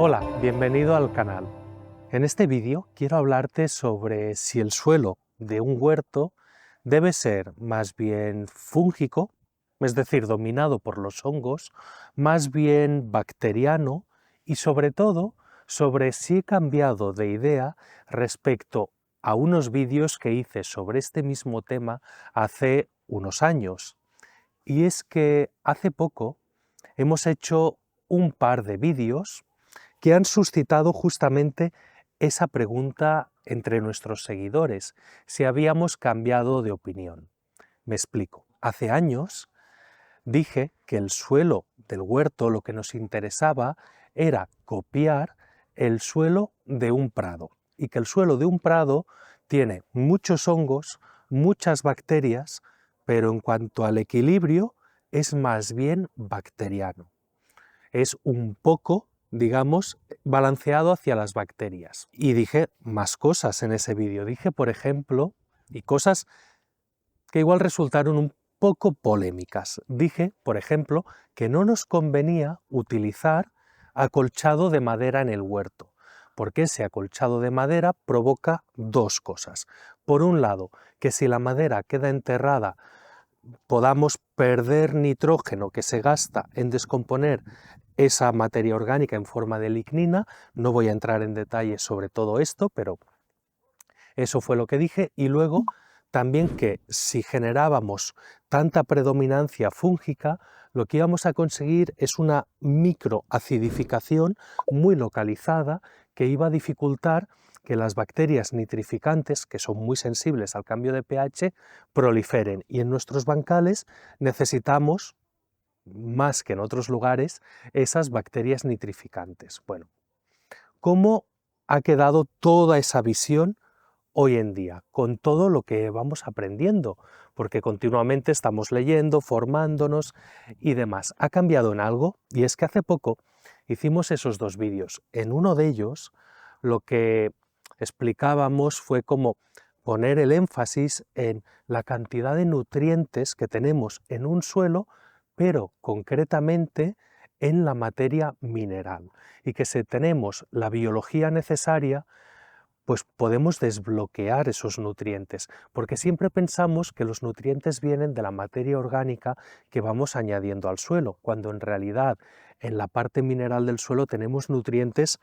Hola, bienvenido al canal. En este vídeo quiero hablarte sobre si el suelo de un huerto debe ser más bien fúngico, es decir, dominado por los hongos, más bien bacteriano y sobre todo sobre si he cambiado de idea respecto a unos vídeos que hice sobre este mismo tema hace unos años. Y es que hace poco hemos hecho un par de vídeos que han suscitado justamente esa pregunta entre nuestros seguidores, si habíamos cambiado de opinión. Me explico. Hace años dije que el suelo del huerto lo que nos interesaba era copiar el suelo de un prado y que el suelo de un prado tiene muchos hongos, muchas bacterias, pero en cuanto al equilibrio es más bien bacteriano. Es un poco, digamos, balanceado hacia las bacterias. Y dije más cosas en ese vídeo. Dije, por ejemplo, y cosas que igual resultaron un poco polémicas. Dije, por ejemplo, que no nos convenía utilizar acolchado de madera en el huerto, porque ese acolchado de madera provoca dos cosas. Por un lado, que si la madera queda enterrada, podamos perder nitrógeno que se gasta en descomponer esa materia orgánica en forma de lignina. No voy a entrar en detalles sobre todo esto, pero eso fue lo que dije. Y luego también que si generábamos tanta predominancia fúngica, lo que íbamos a conseguir es una microacidificación muy localizada que iba a dificultar que las bacterias nitrificantes, que son muy sensibles al cambio de pH, proliferen. Y en nuestros bancales necesitamos, más que en otros lugares, esas bacterias nitrificantes. Bueno, ¿cómo ha quedado toda esa visión hoy en día, con todo lo que vamos aprendiendo? Porque continuamente estamos leyendo, formándonos y demás. ¿Ha cambiado en algo? Y es que hace poco hicimos esos dos vídeos. En uno de ellos lo que explicábamos fue cómo poner el énfasis en la cantidad de nutrientes que tenemos en un suelo, pero concretamente en la materia mineral, y que si tenemos la biología necesaria, pues podemos desbloquear esos nutrientes, porque siempre pensamos que los nutrientes vienen de la materia orgánica que vamos añadiendo al suelo, cuando en realidad en la parte mineral del suelo tenemos nutrientes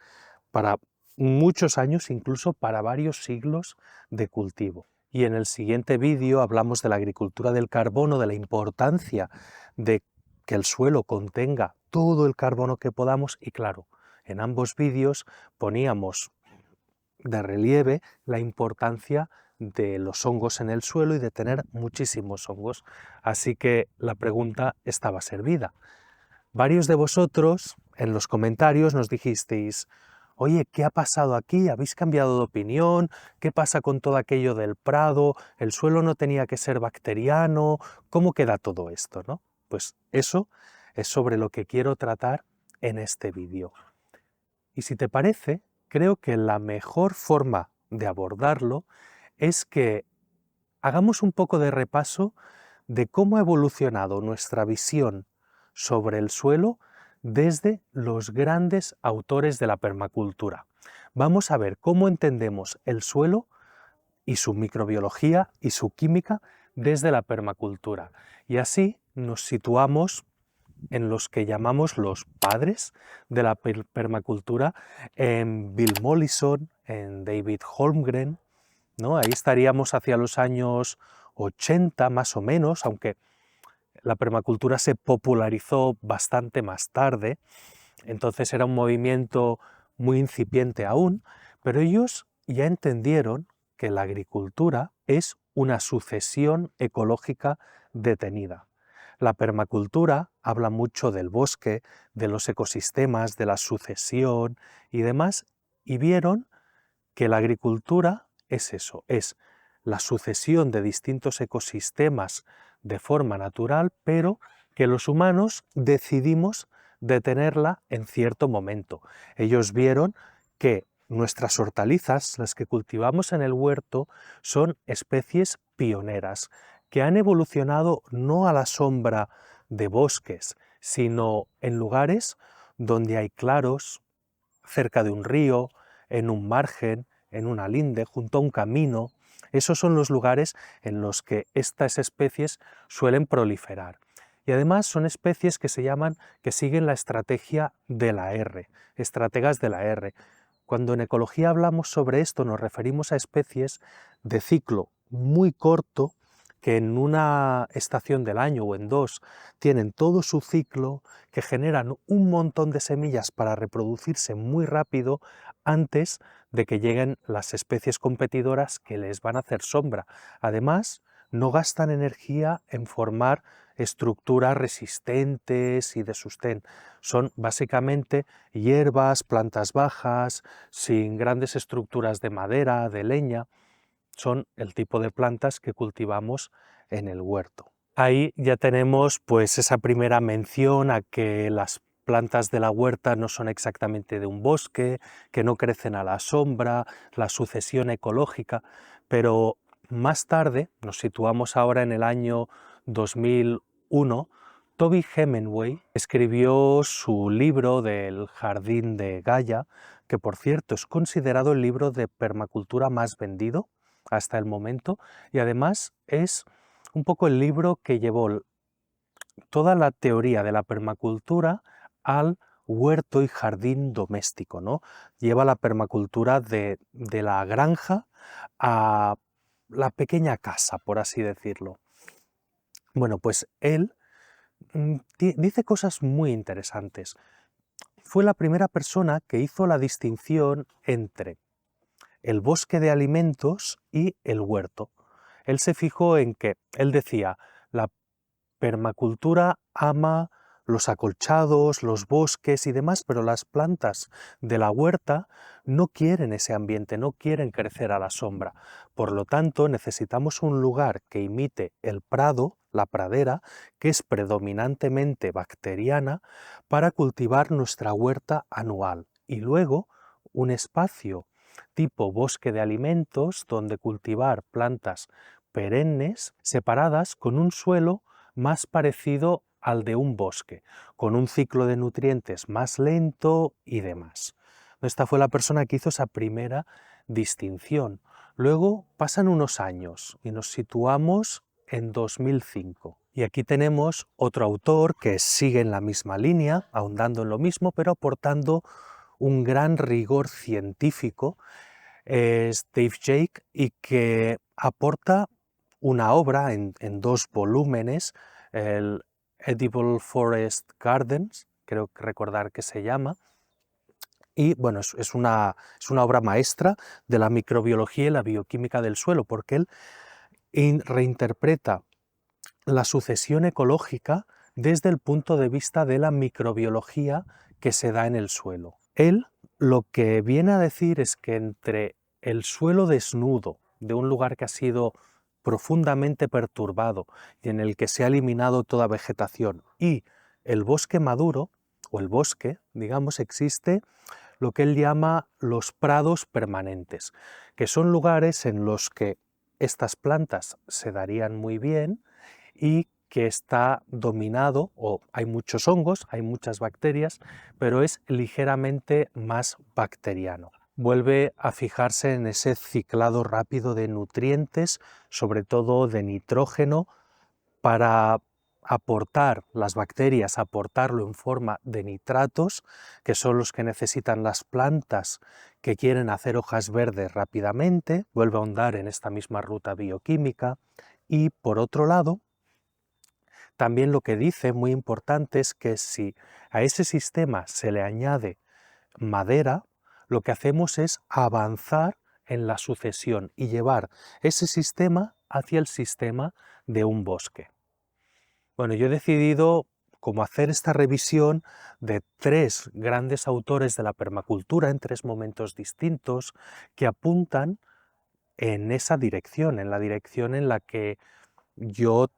para muchos años, incluso para varios siglos de cultivo. Y en el siguiente vídeo hablamos de la agricultura del carbono, de la importancia de que el suelo contenga todo el carbono que podamos, y claro, en ambos vídeos poníamos de relieve la importancia de los hongos en el suelo y de tener muchísimos hongos. Así que la pregunta estaba servida. Varios de vosotros en los comentarios nos dijisteis: oye, ¿qué ha pasado aquí? ¿Habéis cambiado de opinión? ¿Qué pasa con todo aquello del prado? ¿El suelo no tenía que ser bacteriano? ¿Cómo queda todo esto, no? Pues eso es sobre lo que quiero tratar en este vídeo. Y si te parece, creo que la mejor forma de abordarlo es que hagamos un poco de repaso de cómo ha evolucionado nuestra visión sobre el suelo desde los grandes autores de la permacultura. Vamos a ver cómo entendemos el suelo y su microbiología y su química desde la permacultura. Y así nos situamos en los que llamamos los padres de la permacultura, en Bill Mollison, en David Holmgren, ¿no? Ahí estaríamos hacia los años 80 más o menos, aunque la permacultura se popularizó bastante más tarde, entonces era un movimiento muy incipiente aún, pero ellos ya entendieron que la agricultura es una sucesión ecológica detenida. La permacultura habla mucho del bosque, de los ecosistemas, de la sucesión y demás, y vieron que la agricultura es eso, es la sucesión de distintos ecosistemas de forma natural, pero que los humanos decidimos detenerla en cierto momento. Ellos vieron que nuestras hortalizas, las que cultivamos en el huerto, son especies pioneras, que han evolucionado no a la sombra de bosques, sino en lugares donde hay claros, cerca de un río, en un margen, en una linde, junto a un camino. Esos son los lugares en los que estas especies suelen proliferar. Y además son especies que que siguen la estrategia de la R, estrategas de la R. Cuando en ecología hablamos sobre esto nos referimos a especies de ciclo muy corto que en una estación del año o en dos tienen todo su ciclo, que generan un montón de semillas para reproducirse muy rápido antes de que lleguen las especies competidoras que les van a hacer sombra. Además, no gastan energía en formar estructuras resistentes y de sostén. Son básicamente hierbas, plantas bajas, sin grandes estructuras de madera, de leña. Son el tipo de plantas que cultivamos en el huerto. Ahí ya tenemos pues esa primera mención a que las plantas de la huerta no son exactamente de un bosque, que no crecen a la sombra, la sucesión ecológica, pero más tarde, nos situamos ahora en el año 2001, Toby Hemenway escribió su libro del Jardín de Gaia, que por cierto es considerado el libro de permacultura más vendido hasta el momento, y además es un poco el libro que llevó toda la teoría de la permacultura al huerto y jardín doméstico, ¿no? Lleva la permacultura de la granja a la pequeña casa, por así decirlo. Bueno, pues él dice cosas muy interesantes. Fue la primera persona que hizo la distinción entre el bosque de alimentos y el huerto. Él se fijó en que, él decía, la permacultura ama los acolchados, los bosques y demás, pero las plantas de la huerta no quieren ese ambiente, no quieren crecer a la sombra. Por lo tanto, necesitamos un lugar que imite el prado, la pradera, que es predominantemente bacteriana, para cultivar nuestra huerta anual. Y luego, un espacio tipo bosque de alimentos, donde cultivar plantas perennes separadas con un suelo más parecido al de un bosque, con un ciclo de nutrientes más lento y demás. Esta fue la persona que hizo esa primera distinción. Luego pasan unos años y nos situamos en 2005. Y aquí tenemos otro autor que sigue en la misma línea, ahondando en lo mismo, pero aportando un gran rigor científico, es Dave Jake, y que aporta una obra en dos volúmenes, el Edible Forest Gardens, creo que recordar que se llama, y bueno, es una obra maestra de la microbiología y la bioquímica del suelo, porque él reinterpreta la sucesión ecológica desde el punto de vista de la microbiología que se da en el suelo. Él lo que viene a decir es que entre el suelo desnudo de un lugar que ha sido profundamente perturbado y en el que se ha eliminado toda vegetación y el bosque maduro, o el bosque, digamos, existe lo que él llama los prados permanentes, que son lugares en los que estas plantas se darían muy bien y que está dominado, o hay muchos hongos, hay muchas bacterias, pero es ligeramente más bacteriano. Vuelve a fijarse en ese ciclado rápido de nutrientes, sobre todo de nitrógeno, para aportar las bacterias, aportarlo en forma de nitratos, que son los que necesitan las plantas que quieren hacer hojas verdes rápidamente. Vuelve a ahondar en esta misma ruta bioquímica. Y por otro lado, también lo que dice, muy importante, es que si a ese sistema se le añade madera, lo que hacemos es avanzar en la sucesión y llevar ese sistema hacia el sistema de un bosque. Bueno, yo he decidido como hacer esta revisión de tres grandes autores de la permacultura en tres momentos distintos que apuntan en esa dirección, en la dirección en la que yo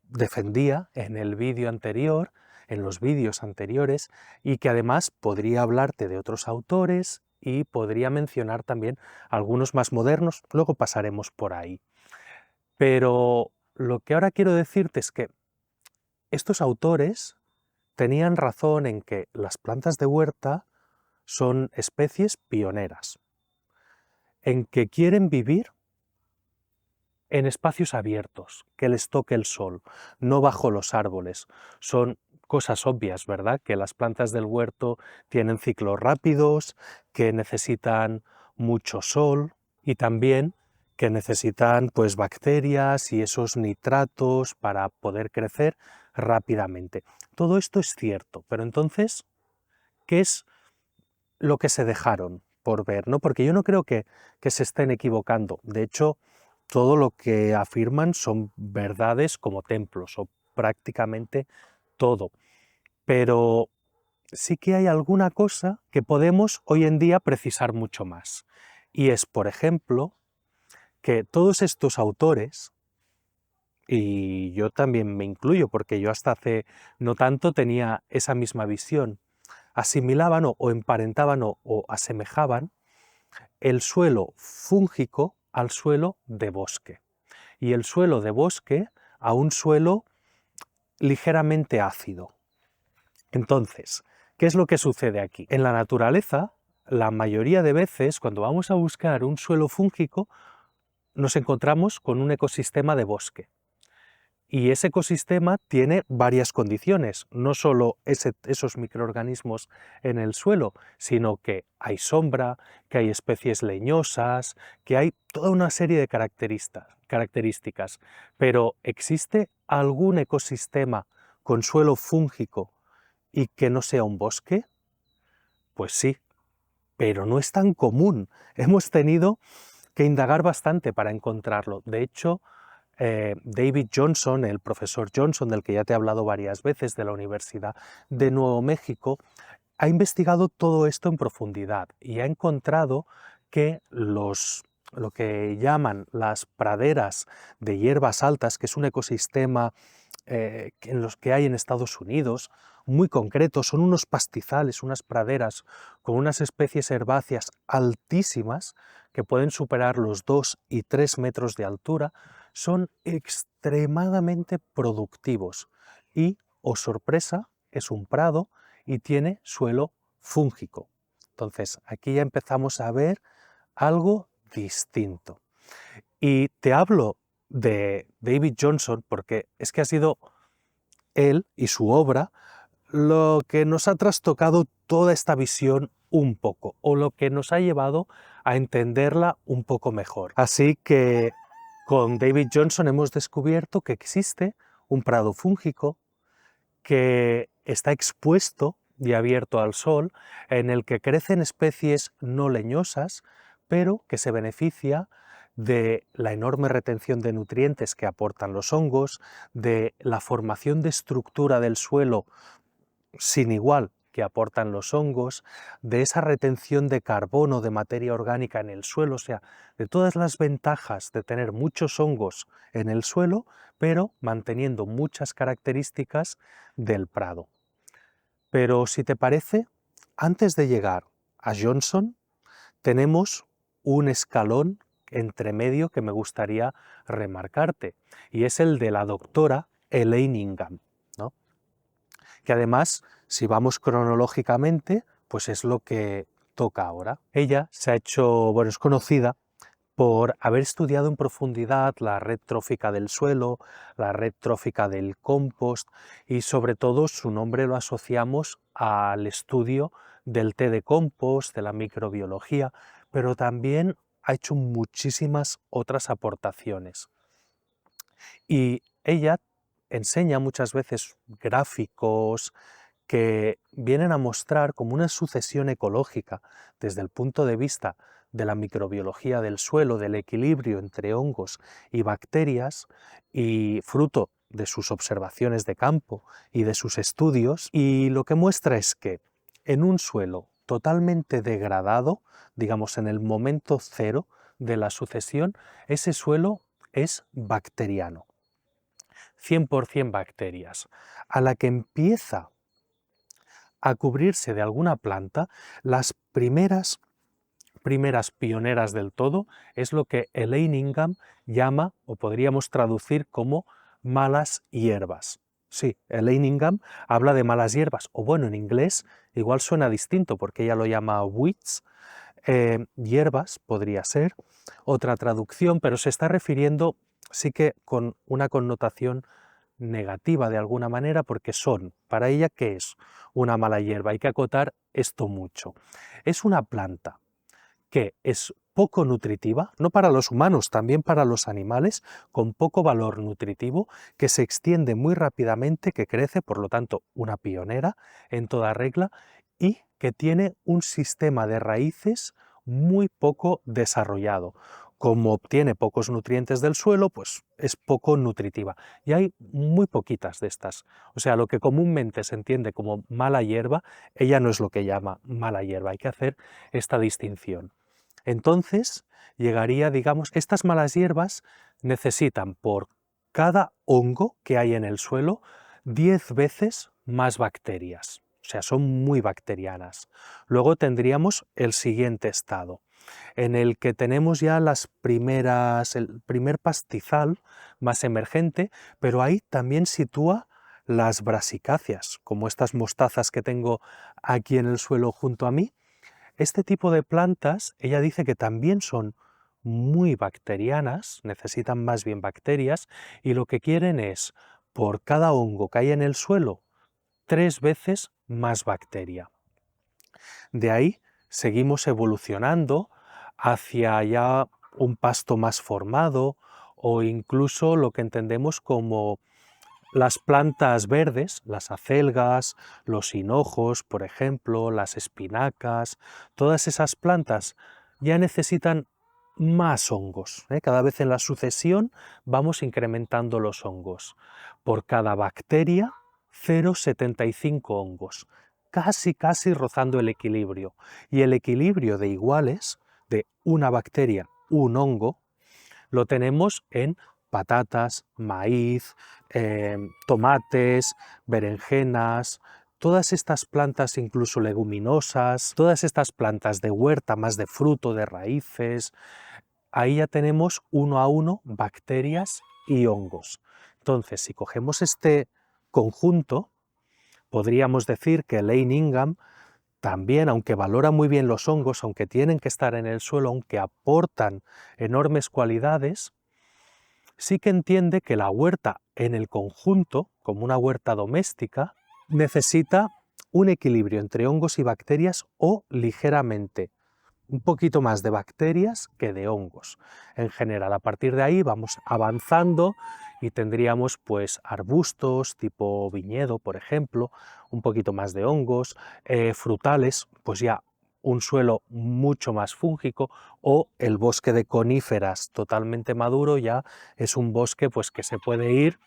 defendía en el vídeo anterior, en los vídeos anteriores, y que además podría hablarte de otros autores y podría mencionar también algunos más modernos, luego pasaremos por ahí. Pero lo que ahora quiero decirte es que estos autores tenían razón en que las plantas de huerta son especies pioneras, en que quieren vivir en espacios abiertos, que les toque el sol, no bajo los árboles. Son cosas obvias, ¿verdad? Que las plantas del huerto tienen ciclos rápidos, que necesitan mucho sol y también que necesitan pues bacterias y esos nitratos para poder crecer rápidamente. Todo esto es cierto, pero entonces, ¿qué es lo que se dejaron por ver? ¿No? Porque yo no creo que se estén equivocando. De hecho, todo lo que afirman son verdades como templos, o prácticamente todo. Pero sí que hay alguna cosa que podemos hoy en día precisar mucho más. Y es, por ejemplo, que todos estos autores, y yo también me incluyo porque yo hasta hace no tanto tenía esa misma visión, asimilaban o emparentaban o asemejaban el suelo fúngico al suelo de bosque y el suelo de bosque a un suelo ligeramente ácido. Entonces, ¿qué es lo que sucede aquí? En la naturaleza, la mayoría de veces, cuando vamos a buscar un suelo fúngico, nos encontramos con un ecosistema de bosque. Y ese ecosistema tiene varias condiciones, no solo esos microorganismos en el suelo, sino que hay sombra, que hay especies leñosas, que hay toda una serie de características. Pero ¿existe algún ecosistema con suelo fúngico y que no sea un bosque? Pues sí, pero no es tan común. Hemos tenido que indagar bastante para encontrarlo. De hecho, David Johnson, el profesor Johnson, del que ya te he hablado varias veces, de la Universidad de Nuevo México, ha investigado todo esto en profundidad y ha encontrado que lo que llaman las praderas de hierbas altas, que es un ecosistema en los que hay en Estados Unidos, muy concretos, son unos pastizales, unas praderas con unas especies herbáceas altísimas que pueden superar los 2 y 3 metros de altura, son extremadamente productivos y, oh sorpresa, es un prado y tiene suelo fúngico. Entonces, aquí ya empezamos a ver algo distinto. Y te hablo de David Johnson porque es que ha sido él y su obra lo que nos ha trastocado toda esta visión un poco, o lo que nos ha llevado a entenderla un poco mejor. Así que con David Johnson hemos descubierto que existe un prado fúngico que está expuesto y abierto al sol, en el que crecen especies no leñosas, pero que se beneficia de la enorme retención de nutrientes que aportan los hongos, de la formación de estructura del suelo sin igual que aportan los hongos, de esa retención de carbono, de materia orgánica en el suelo, o sea, de todas las ventajas de tener muchos hongos en el suelo, pero manteniendo muchas características del prado. Pero si te parece, antes de llegar a Johnson, tenemos un escalón entre medio que me gustaría remarcarte, y es el de la doctora Elaine Ingham, ¿no? Que además, si vamos cronológicamente, pues es lo que toca ahora. Ella se ha hecho, bueno, es conocida por haber estudiado en profundidad la red trófica del suelo, la red trófica del compost y sobre todo su nombre lo asociamos al estudio del té de compost, de la microbiología, pero también ha hecho muchísimas otras aportaciones. Y ella enseña muchas veces gráficos que vienen a mostrar como una sucesión ecológica desde el punto de vista de la microbiología del suelo, del equilibrio entre hongos y bacterias, y fruto de sus observaciones de campo y de sus estudios, y lo que muestra es que en un suelo totalmente degradado, digamos en el momento cero de la sucesión, ese suelo es bacteriano, 100% bacterias. A la que empieza a cubrirse de alguna planta, las primeras pioneras del todo es lo que Elaine Ingham llama, o podríamos traducir como malas hierbas. Sí, el Leiningham habla de malas hierbas, o bueno, en inglés igual suena distinto porque ella lo llama weeds, hierbas podría ser otra traducción, pero se está refiriendo sí que con una connotación negativa de alguna manera porque son, para ella, ¿qué es una mala hierba? Hay que acotar esto mucho. Es una planta que es poco nutritiva, no para los humanos, también para los animales, con poco valor nutritivo, que se extiende muy rápidamente, que crece, por lo tanto, una pionera en toda regla, y que tiene un sistema de raíces muy poco desarrollado. Como obtiene pocos nutrientes del suelo, pues es poco nutritiva. Y hay muy poquitas de estas. O sea, lo que comúnmente se entiende como mala hierba, ella no es lo que llama mala hierba. Hay que hacer esta distinción. Entonces, llegaría, digamos, estas malas hierbas necesitan por cada hongo que hay en el suelo 10 veces más bacterias. O sea, son muy bacterianas. Luego tendríamos el siguiente estado, en el que tenemos ya el primer pastizal más emergente, pero ahí también sitúa las brasicáceas, como estas mostazas que tengo aquí en el suelo junto a mí. Este tipo de plantas, ella dice que también son muy bacterianas, necesitan más bien bacterias, y lo que quieren es, por cada hongo que hay en el suelo, 3 veces más bacteria. De ahí seguimos evolucionando hacia ya un pasto más formado o incluso lo que entendemos como las plantas verdes, las acelgas, los hinojos, por ejemplo, las espinacas, todas esas plantas ya necesitan más hongos, ¿eh? Cada vez en la sucesión vamos incrementando los hongos. Por cada bacteria, 0,75 hongos, casi rozando el equilibrio. Y el equilibrio de iguales, de una bacteria, un hongo, lo tenemos en patatas, maíz, tomates, berenjenas, todas estas plantas incluso leguminosas, todas estas plantas de huerta, más de fruto, de raíces, ahí ya tenemos uno a uno bacterias y hongos. Entonces, si cogemos este conjunto, podríamos decir que Lane Ingham también, aunque valora muy bien los hongos, aunque tienen que estar en el suelo, aunque aportan enormes cualidades, sí que entiende que la huerta en el conjunto, como una huerta doméstica, necesita un equilibrio entre hongos y bacterias o ligeramente un poquito más de bacterias que de hongos. En general, a partir de ahí vamos avanzando y tendríamos pues arbustos tipo viñedo, por ejemplo, un poquito más de hongos, frutales, pues ya un suelo mucho más fúngico, o el bosque de coníferas totalmente maduro ya es un bosque pues que se puede ir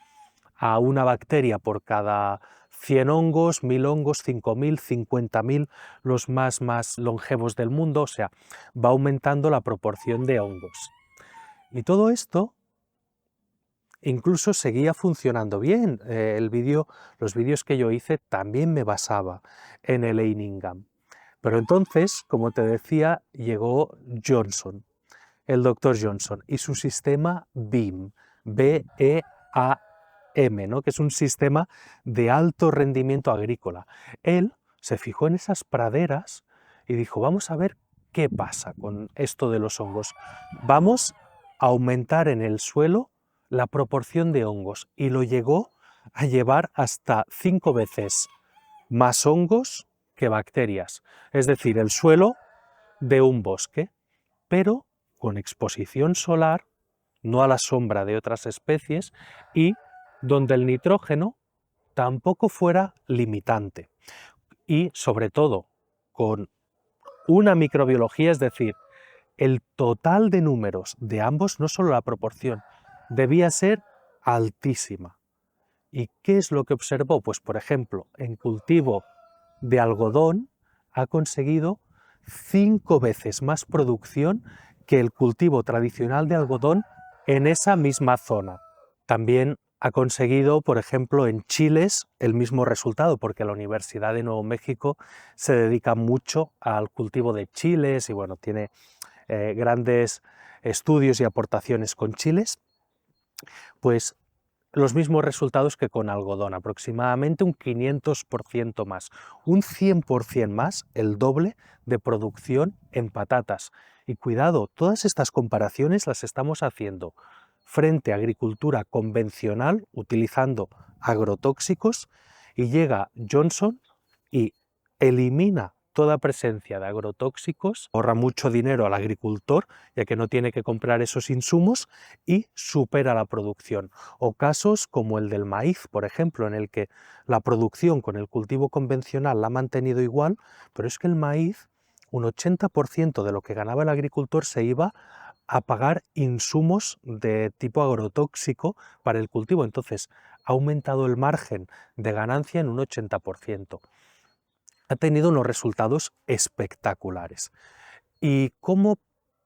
a una bacteria por cada 100 hongos, 1000 hongos, 5000, 50.000, los más longevos del mundo, o sea, va aumentando la proporción de hongos. Y todo esto incluso seguía funcionando bien. Los vídeos que yo hice también me basaba en el Leiningham. Pero entonces, como te decía, llegó Johnson, el doctor Johnson, y su sistema BEAM, B-E-A-M, ¿no? Que es un sistema de alto rendimiento agrícola. Él se fijó en esas praderas y dijo, vamos a ver qué pasa con esto de los hongos. Vamos a aumentar en el suelo la proporción de hongos, y lo llegó a llevar hasta 5 veces más hongos que bacterias. Es decir, el suelo de un bosque, pero con exposición solar, no a la sombra de otras especies, y donde el nitrógeno tampoco fuera limitante. Y sobre todo, con una microbiología, es decir, el total de números de ambos, no solo la proporción, debía ser altísima. ¿Y qué es lo que observó? Pues, por ejemplo, en cultivo de algodón ha conseguido 5 veces más producción que el cultivo tradicional de algodón en esa misma zona. También ha conseguido, por ejemplo, en chiles el mismo resultado, porque la Universidad de Nuevo México se dedica mucho al cultivo de chiles y bueno, tiene grandes estudios y aportaciones con chiles. Pues los mismos resultados que con algodón, aproximadamente un 500% más, un 100% más, el doble de producción en patatas. Y cuidado, todas estas comparaciones las estamos haciendo frente a agricultura convencional, utilizando agrotóxicos, y llega Johnson y elimina toda presencia de agrotóxicos, ahorra mucho dinero al agricultor, ya que no tiene que comprar esos insumos, y supera la producción. O casos como el del maíz, por ejemplo, en el que la producción con el cultivo convencional la ha mantenido igual, pero es que el maíz, un 80% de lo que ganaba el agricultor se iba a pagar insumos de tipo agrotóxico para el cultivo. Entonces, ha aumentado el margen de ganancia en un 80%. Ha tenido unos resultados espectaculares. ¿Y cómo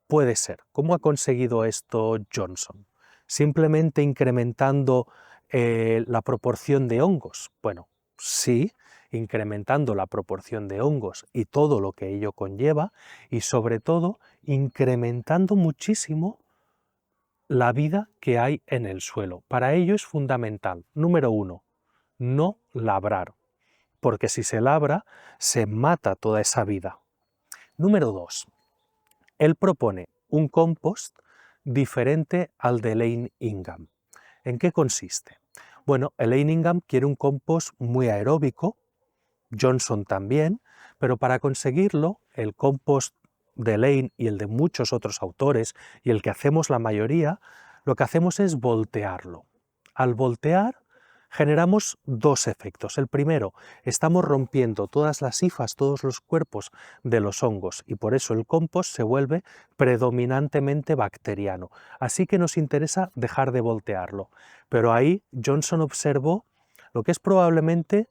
puede ser? ¿Cómo ha conseguido esto Johnson? ¿Simplemente incrementando la proporción de hongos? Bueno, sí, incrementando la proporción de hongos y todo lo que ello conlleva, y sobre todo incrementando muchísimo la vida que hay en el suelo. Para ello es fundamental, número uno, no labrar, porque si se labra, se mata toda esa vida. Número 2. Él propone un compost diferente al de Lane Ingham. ¿En qué consiste? Bueno, Lane Ingham quiere un compost muy aeróbico, Johnson también, pero para conseguirlo, el compost de Lane y el de muchos otros autores, y el que hacemos la mayoría, lo que hacemos es voltearlo. Al voltear, generamos dos efectos. El primero, estamos rompiendo todas las hifas, todos los cuerpos de los hongos, y por eso el compost se vuelve predominantemente bacteriano. Así que nos interesa dejar de voltearlo. Pero ahí Johnson observó lo que es probablemente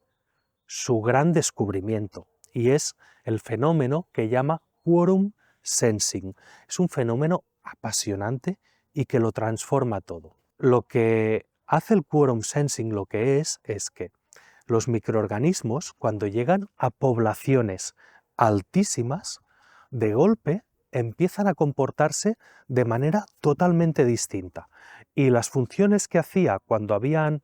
su gran descubrimiento, y es el fenómeno que llama quorum sensing. Es un fenómeno apasionante y que lo transforma todo. Lo que hace el quorum sensing, lo que es que los microorganismos, cuando llegan a poblaciones altísimas, de golpe empiezan a comportarse de manera totalmente distinta. Y las funciones que hacía cuando habían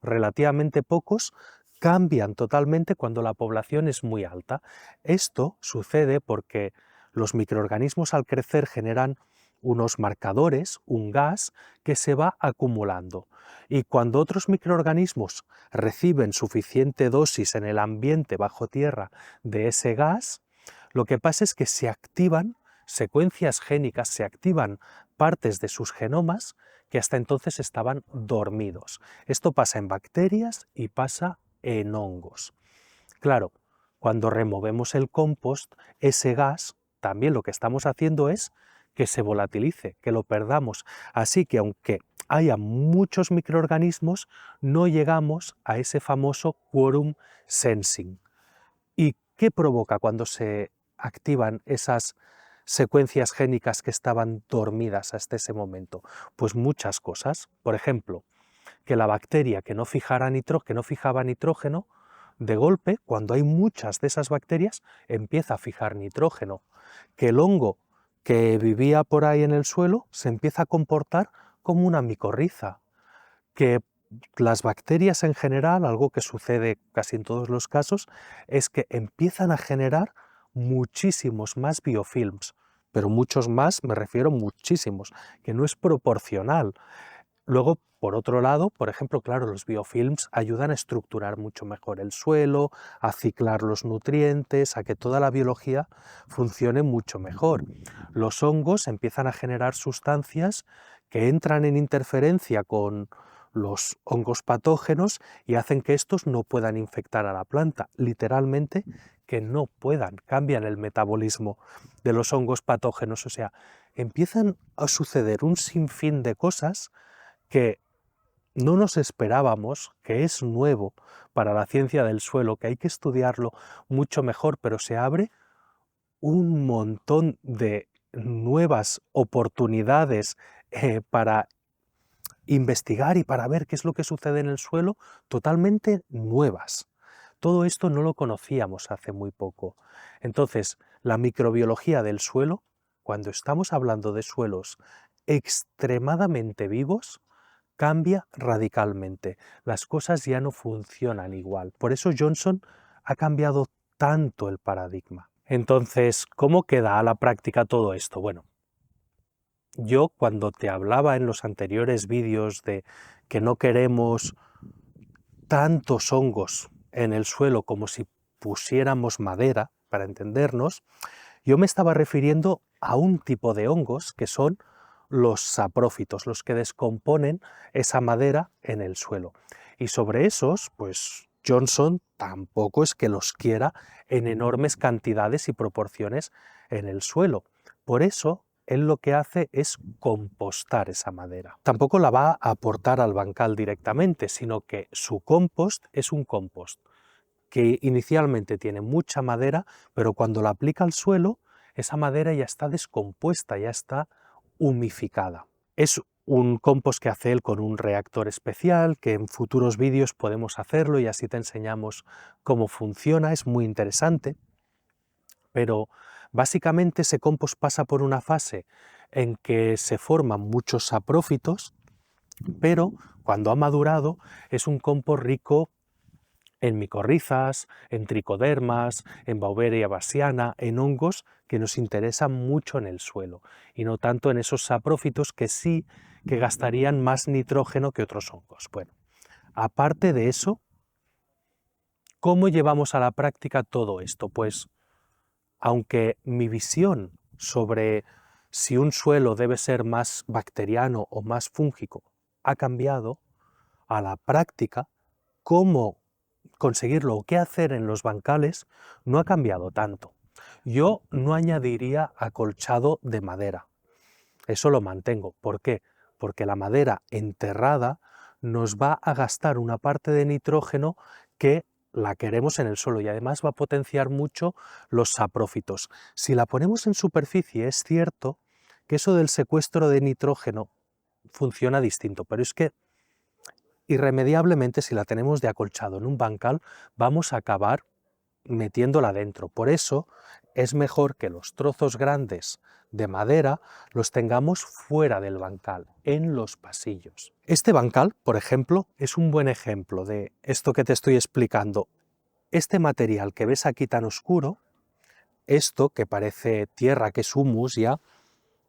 relativamente pocos cambian totalmente cuando la población es muy alta. Esto sucede porque los microorganismos al crecer generan unos marcadores, un gas, que se va acumulando. Y cuando otros microorganismos reciben suficiente dosis en el ambiente bajo tierra de ese gas, lo que pasa es que se activan secuencias génicas, se activan partes de sus genomas que hasta entonces estaban dormidos. Esto pasa en bacterias y pasa en hongos. Claro, cuando removemos el compost, ese gas, también lo que estamos haciendo es que se volatilice, que lo perdamos. Así que aunque haya muchos microorganismos, no llegamos a ese famoso quorum sensing. ¿Y qué provoca cuando se activan esas secuencias génicas que estaban dormidas hasta ese momento? Pues muchas cosas. Por ejemplo, que la bacteria que no fijaba nitrógeno, de golpe, cuando hay muchas de esas bacterias, empieza a fijar nitrógeno. Que el hongo que vivía por ahí en el suelo se empieza a comportar como una micorriza. Que las bacterias en general, algo que sucede casi en todos los casos, es que empiezan a generar muchísimos más biofilms, pero muchos más, me refiero muchísimos, que no es proporcional. Luego, por otro lado, por ejemplo, claro, los biofilms ayudan a estructurar mucho mejor el suelo, a ciclar los nutrientes, a que toda la biología funcione mucho mejor. Los hongos empiezan a generar sustancias que entran en interferencia con los hongos patógenos y hacen que estos no puedan infectar a la planta, literalmente que no puedan, cambian el metabolismo de los hongos patógenos, o sea, empiezan a suceder un sinfín de cosas que no nos esperábamos, que es nuevo para la ciencia del suelo, que hay que estudiarlo mucho mejor, pero se abre un montón de nuevas oportunidades para investigar y para ver qué es lo que sucede en el suelo, totalmente nuevas. Todo esto no lo conocíamos hace muy poco. Entonces, la microbiología del suelo, cuando estamos hablando de suelos extremadamente vivos, cambia radicalmente. Las cosas ya no funcionan igual. Por eso Johnson ha cambiado tanto el paradigma. Entonces, ¿cómo queda a la práctica todo esto? Bueno, yo cuando te hablaba en los anteriores vídeos de que no queremos tantos hongos en el suelo como si pusiéramos madera, para entendernos, yo me estaba refiriendo a un tipo de hongos que son los saprófitos, los que descomponen esa madera en el suelo. Y sobre esos, pues Johnson tampoco es que los quiera en enormes cantidades y proporciones en el suelo. Por eso, él lo que hace es compostar esa madera. Tampoco la va a aportar al bancal directamente, sino que su compost es un compost que inicialmente tiene mucha madera, pero cuando la aplica al suelo, esa madera ya está descompuesta, ya está humificada. Es un compost que hace él con un reactor especial, que en futuros vídeos podemos hacerlo y así te enseñamos cómo funciona, es muy interesante, pero básicamente ese compost pasa por una fase en que se forman muchos saprófitos, pero cuando ha madurado es un compost rico en micorrizas, en tricodermas, en Beauveria bassiana, en hongos que nos interesan mucho en el suelo y no tanto en esos saprófitos que sí que gastarían más nitrógeno que otros hongos. Bueno, aparte de eso, ¿cómo llevamos a la práctica todo esto? Pues, aunque mi visión sobre si un suelo debe ser más bacteriano o más fúngico ha cambiado, a la práctica, cómo conseguirlo o qué hacer en los bancales no ha cambiado tanto. Yo no añadiría acolchado de madera, eso lo mantengo. ¿Por qué? Porque la madera enterrada nos va a gastar una parte de nitrógeno que la queremos en el suelo y además va a potenciar mucho los saprófitos. Si la ponemos en superficie, es cierto que eso del secuestro de nitrógeno funciona distinto, pero es que irremediablemente si la tenemos de acolchado en un bancal vamos a acabar metiéndola dentro. Por eso es mejor que los trozos grandes de madera los tengamos fuera del bancal, en los pasillos. Este bancal, por ejemplo, es un buen ejemplo de esto que te estoy explicando. Este material que ves aquí tan oscuro, esto que parece tierra, que es humus ya,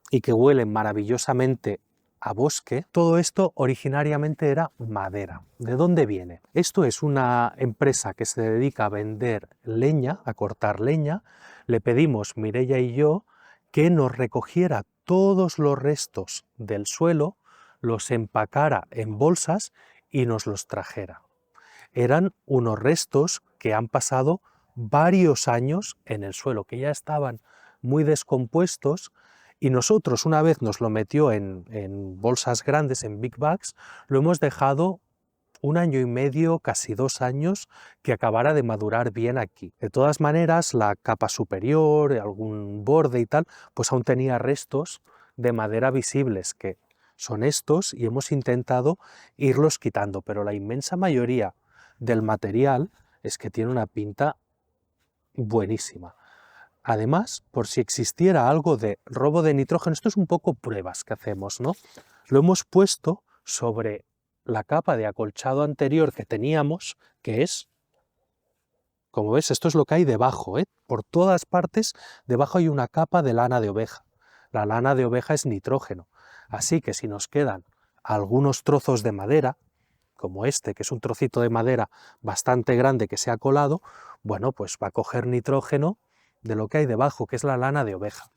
y que huele maravillosamente a bosque, todo esto originariamente era madera. ¿De dónde viene? Esto es una empresa que se dedica a vender leña, a cortar leña. Le pedimos, Mireia y yo, que nos recogiera todos los restos del suelo, los empacara en bolsas y nos los trajera. Eran unos restos que han pasado varios años en el suelo, que ya estaban muy descompuestos, y nosotros, una vez nos lo metió en bolsas grandes, en big bags, lo hemos dejado 1 año y medio, casi 2 años, que acabara de madurar bien aquí. De todas maneras, la capa superior, algún borde y tal, pues aún tenía restos de madera visibles, que son estos, y hemos intentado irlos quitando, pero la inmensa mayoría del material es que tiene una pinta buenísima. Además, por si existiera algo de robo de nitrógeno, esto es un poco pruebas que hacemos, ¿no? Lo hemos puesto sobre la capa de acolchado anterior que teníamos, que es, como ves, esto es lo que hay debajo, ¿eh? Por todas partes, debajo hay una capa de lana de oveja. La lana de oveja es nitrógeno, así que si nos quedan algunos trozos de madera, como este, que es un trocito de madera bastante grande que se ha colado, bueno, pues va a coger nitrógeno de lo que hay debajo, que es la lana de oveja.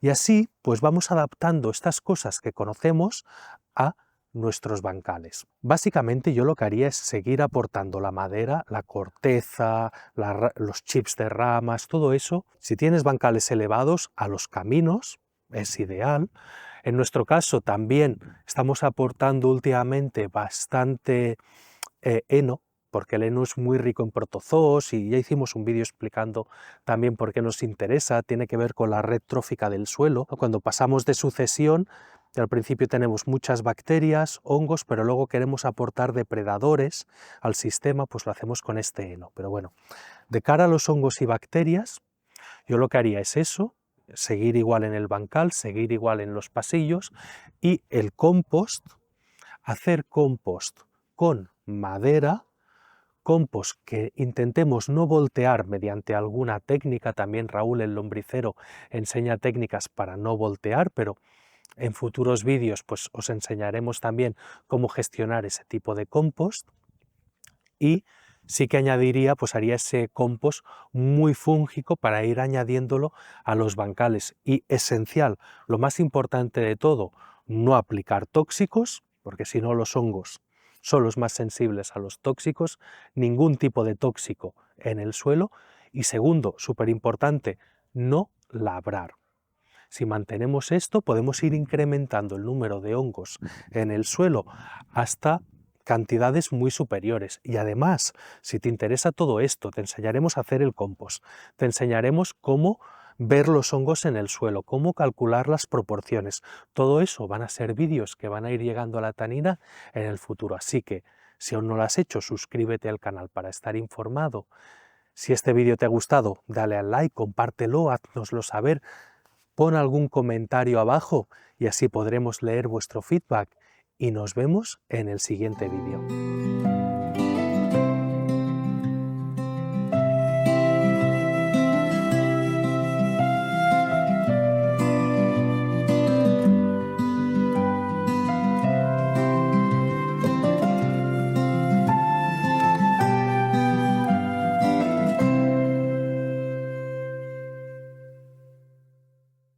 Y así, pues vamos adaptando estas cosas que conocemos a nuestros bancales. Básicamente yo lo que haría es seguir aportando la madera, la corteza, los chips de ramas, todo eso. Si tienes bancales elevados, a los caminos, es ideal. En nuestro caso también estamos aportando últimamente bastante heno, porque el heno es muy rico en protozoos y ya hicimos un vídeo explicando también por qué nos interesa, tiene que ver con la red trófica del suelo. Cuando pasamos de sucesión, al principio tenemos muchas bacterias, hongos, pero luego queremos aportar depredadores al sistema, pues lo hacemos con este heno. Pero bueno, de cara a los hongos y bacterias, yo lo que haría es eso, seguir igual en el bancal, seguir igual en los pasillos, y el compost, hacer compost con madera, compost que intentemos no voltear mediante alguna técnica. También Raúl el Lombricero enseña técnicas para no voltear, pero en futuros vídeos pues os enseñaremos también cómo gestionar ese tipo de compost. Y sí que añadiría, pues haría ese compost muy fúngico para ir añadiéndolo a los bancales. Y esencial, lo más importante de todo, no aplicar tóxicos, porque si no los hongos son los más sensibles a los tóxicos, ningún tipo de tóxico en el suelo. Y segundo, súper importante, no labrar. Si mantenemos esto, podemos ir incrementando el número de hongos en el suelo hasta cantidades muy superiores. Y además, si te interesa todo esto, te enseñaremos a hacer el compost, te enseñaremos cómo ver los hongos en el suelo, cómo calcular las proporciones. Todo eso van a ser vídeos que van a ir llegando a la Tanina en el futuro. Así que, si aún no lo has hecho, suscríbete al canal para estar informado. Si este vídeo te ha gustado, dale al like, compártelo, haznoslo saber. Pon algún comentario abajo y así podremos leer vuestro feedback y nos vemos en el siguiente vídeo.